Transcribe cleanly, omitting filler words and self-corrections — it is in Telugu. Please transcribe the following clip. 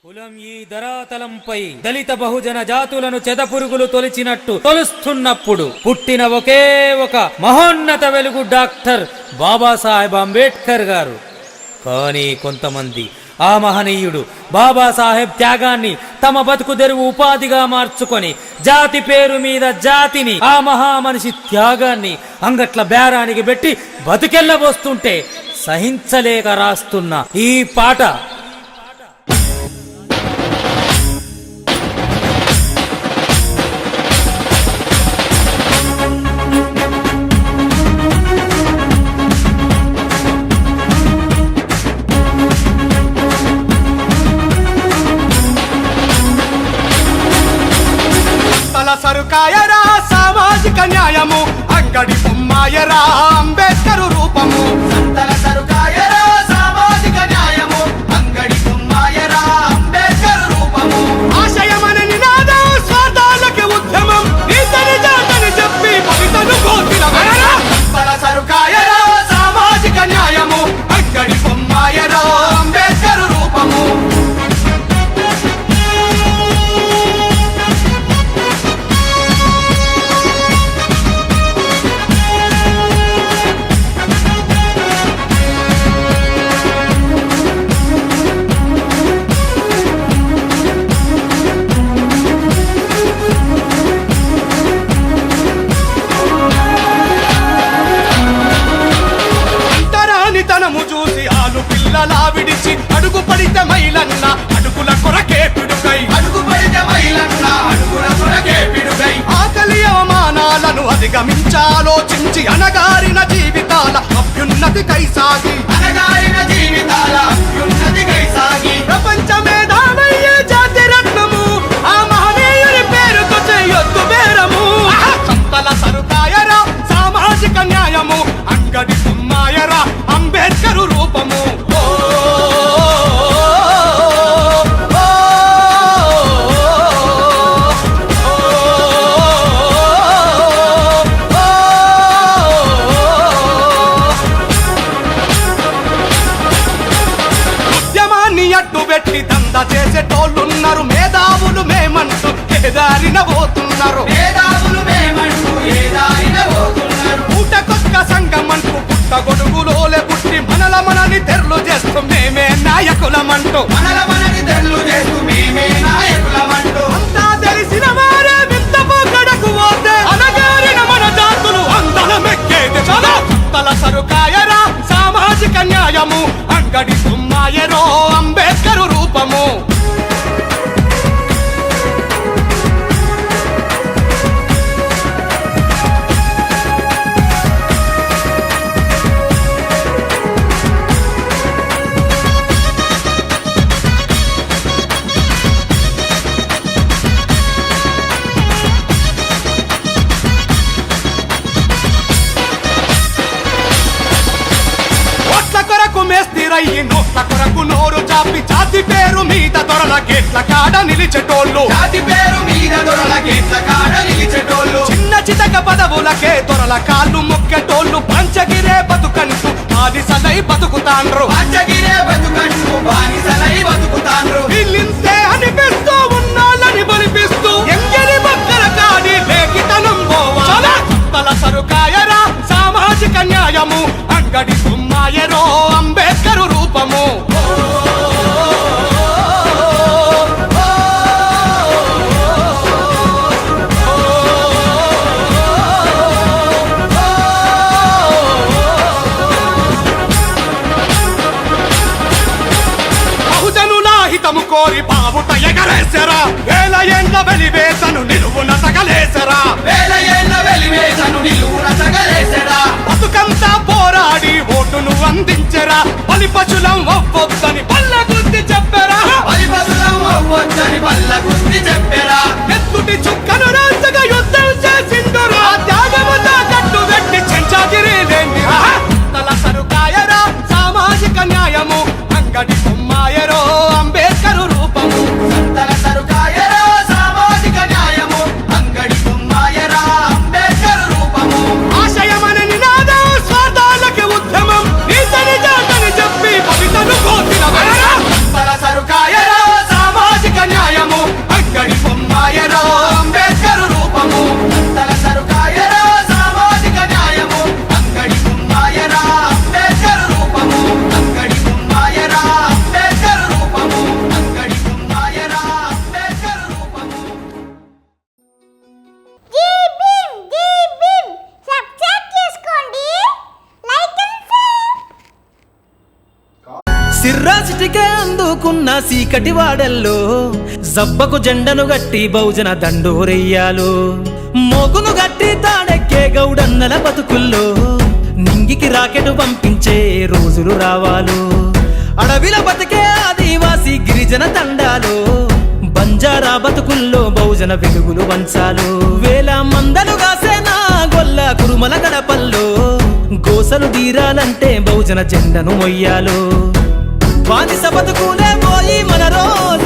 కులం ఈ ధరాతలంపై దళిత బహుజన జాతులను చెదపురుగులు తొలిచినట్టు తొలుస్తున్నప్పుడు పుట్టిన ఒకే ఒక మహోన్నత వెలుగు డాక్టర్ బాబాసాహెబ్ అంబేద్కర్ గారు. కానీ కొంతమంది ఆ మహనీయుడు బాబాసాహెబ్ త్యాగాన్ని తమ బతుకు తెరువు ఉపాధిగా మార్చుకొని జాతి పేరు మీద జాతిని, ఆ మహామనిషి త్యాగాన్ని అంగట్ల బేరానికి పెట్టి బతుకెళ్ళబోస్తుంటే సహించలేక రాస్తున్న ఈ పాట సరుకాయరా సామాజిక న్యాయము, అంగడి బొమ్మాయరా అంబేద్కరు రూపము. సంతల సరుకాయరా సామాజిక న్యాయము, అంగడి బొమ్మాయరా అంబేద్కరు రూపము. ఆశయమన నినాదం స్వార్థాలకి ఉద్యమం, నీతని జాతని చెప్పి భవితను కోసిన సంతల సరుకాయరా సామాజిక న్యాయము, అంగడి బొమ్మాయరా అంబేద్కరు రూపము. తనము చూసి ఆలు పిల్లలా విడిచి అడుగు పడితే మైలన్న అడుగుల కొరకే పిడుగై, అడుగు పడితే మైలన్న అడుగుల కొరకే పిడుగై. ఆకలి అవమానాలను అధిగమించాలోచించి అనగారిన జీవితాల అభ్యున్నతి కైసాగి, అనగారిన జీవితాల అభ్యున్నతి కైసాగి ప్రపంచ మేధావయ్యే జాతి రత్నము, ఆ మహనీయుని పేరుతో చేయొద్దు బేరము. సంతల సరుకాయరా సామాజిక న్యాయము, అంగడి బొమ్మాయరా అంబేద్కరు రూపము. ఉద్యమాన్ని అడ్డు పెట్టి దంద చేసేటోళ్ళున్నారు, మేధావులు మేమంటూ ఏదారిన పోతున్నారు, మేధావులు మేమంటూ ఏదారిన పోతున్నారు. ఊటకొక్క సంగమంటూ పుట్ట గొడుగులోలే పుట్టి మనని తెరలు చేస్తూ మేమే నాయకులమంటూ, మనని తెరలు చేస్తూ మేమే నాయకులమంటూ. అంతా తెలిసిన వారే వింత పోకడకు పోతే అనగారిన మన జాతులు అందలమెక్కేది చాలా. తల సరుకాయరా సామాజిక న్యాయము, అంగడి బొమ్మాయరో అంబేద్కరు రూపము. మేస్తిరయ్యి నోట్ల కొరకు నోరు చాపి జాతి పేరు మీద దొరల గేట్ల కాడ నిలిచెటోళ్ళు, జాతి పేరు మీద దొరల గేట్ల కాడ నిలిచెటోళ్ళు. చిన్న చితక పదవులకే దొరల కాళ్ళు మొక్కెటోళ్ళు పంచగిరే బతుకంటూ బానిసలై బతుకుతాండ్రు, పంచగిరే బతుకంటూ బానిసలై బతుకుతాండ్రు. వీళ్ళింతే అనిపిస్తూ ఉన్నాళ్ళని బలిపిస్తూ ఎంగిలి మొక్కల కాడి లేఖితనం పోవాలా. తల సరుకాయరా సామాజిక న్యాయము, అంగడి బొమ్మాయరో అంబేద్కరు రూపము. బహుజనుల హితము కోరి బావుట ఎగరేసరా, వేల ఏండ్ల వెలివేసను నిలువున తగలేసరా, వేల ఏండ్ల వెలివేసను నిలువున తగలేసరా. బతుకంతా పోరాడి ఓటును అందించరా, బలి పశులం అవ్వొద్దని బల్ల గుద్ది చెప్పరా, బలి పశులం అవ్వొద్దని బల్ల గుద్ది చెప్పరా. ఎత్తుటి చుక్కను రాజగా యుద్ధం చేసిండురా, త్యాగముతో కట్టు పెట్టి చెంచాగిరి లేనిరా. తల సరుకాయరా సామాజిక న్యాయము, అంగడి బొమ్మాయరో అంబేద్కరు రూపము. సంతల సరుకాయరా సామాజిక న్యాయము, అంగడి బొమ్మాయరా అంబేద్కరు రూపము. ఆశయమన నినాదం స్వార్థాలకి ఉద్యమం, నీతని జాతని చెప్పి భవితను కోసిన సంతల సరుకాయరా కమ్ముకున్న సీకటి వాడల్లో జబ్బకు జెండను గట్టి బహుజన దండోరెయ్యాలు మోగును గట్టి తాడెక్కే గౌడన్నల బతుకుల్లో నింగికి రాకెట్ పంపించే రోజులు రావాలు అడవిల బతికే ఆదివాసి గిరిజన తండాలు బంజారా బతుకుల్లో బహుజన వెలుగులు వంచాలు వేల మందలుగా సేనా గొల్ల కురుమల గడపల్లో గోసలు తీరాలంటే బహుజన జెండను మొయ్యాలు బానిస బతుకులే పోయి మన రోజు